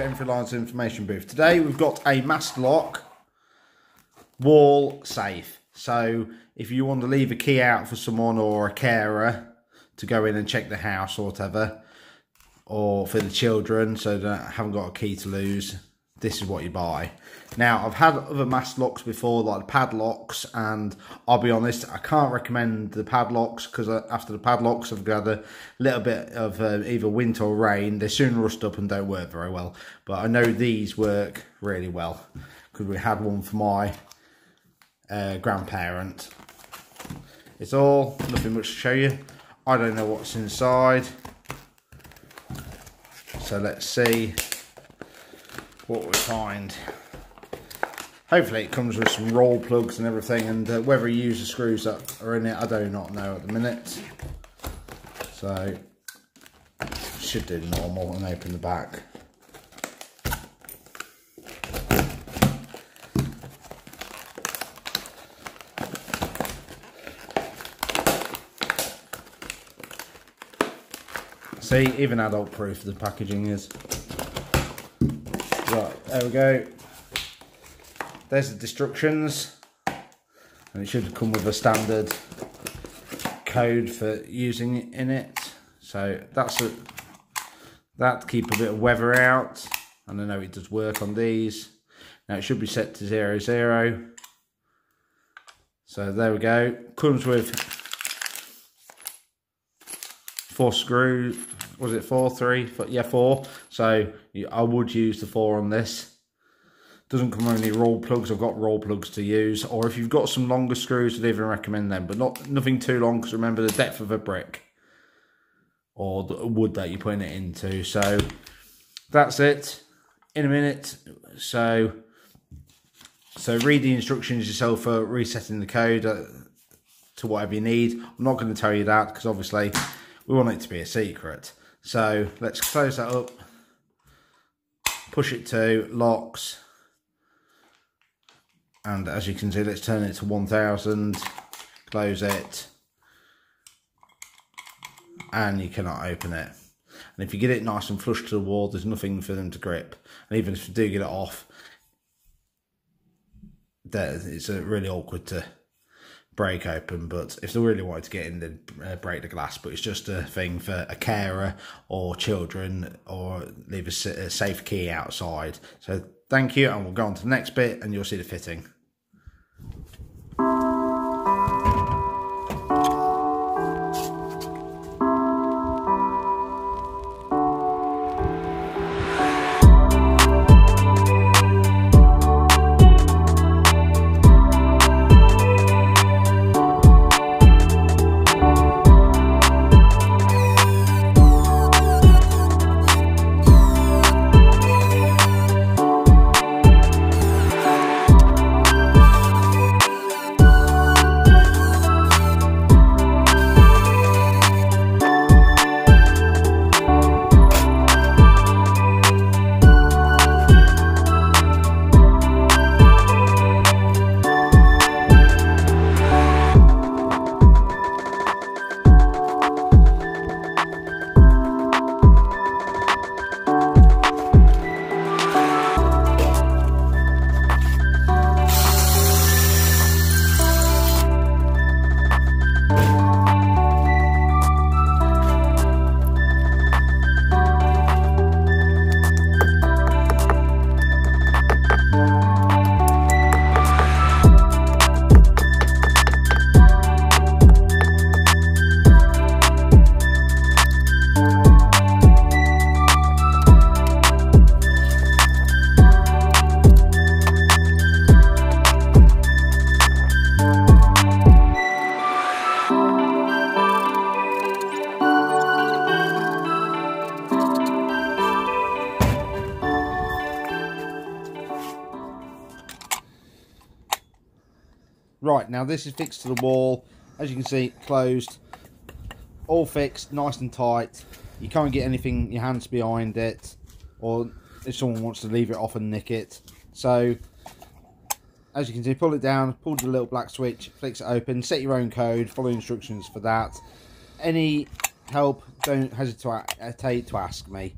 Enfield Lines Information Booth. Today we've got a master lock wall safe. So if you want to leave a key out for someone or a carer to go in and check the house or whatever, or for the children so they haven't got a key to lose, this is what you buy. Now, I've had other master locks before, like the padlocks, and I'll be honest, I can't recommend the padlocks because after the padlocks I've got a little bit of either wind or rain. They soon rust up and don't work very well. But I know these work really well because we had one for my grandparent. It's all, nothing much to show you. I don't know what's inside. So let's see what we find. Hopefully it comes with some roll plugs and everything, and whether you use the screws that are in it, I do not know at the minute. So should do normal and open the back. See, even adult proof the packaging is. Right, there we go. There's the instructions, and it should come with a standard code for using in it. So that's that to keep a bit of weather out, and I know it does work on these. Now it should be set to 00. So there we go. Comes with 4 screws. Was it 4, 3? Yeah, 4. So I would use the 4 on this. Doesn't come with any roll plugs. I've got roll plugs to use, or if you've got some longer screws, I'd even recommend them, but nothing too long, because remember the depth of a brick or the wood that you're putting it into. So that's it. In a minute. So read the instructions yourself for resetting the code to whatever you need. I'm not going to tell you that because obviously we want it to be a secret. So let's close that up, push it to locks, and as you can see, let's turn it to 1000, close it, and you cannot open it. And if you get it nice and flush to the wall, there's nothing for them to grip. And even if you do get it off, it's really awkward to break open. But if they really wanted to get in, they'd break the glass. But it's just a thing for a carer or children, or leave a safe key outside. So thank you, and we'll go on to the next bit and you'll see the fitting. Right, now this is fixed to the wall. As you can see, closed, all fixed, nice and tight. You can't get anything in your hands behind it, or if someone wants to leave it off and nick it. So, as you can see, pull it down, pull the little black switch, flicks it open, set your own code, follow instructions for that. Any help, don't hesitate to ask me.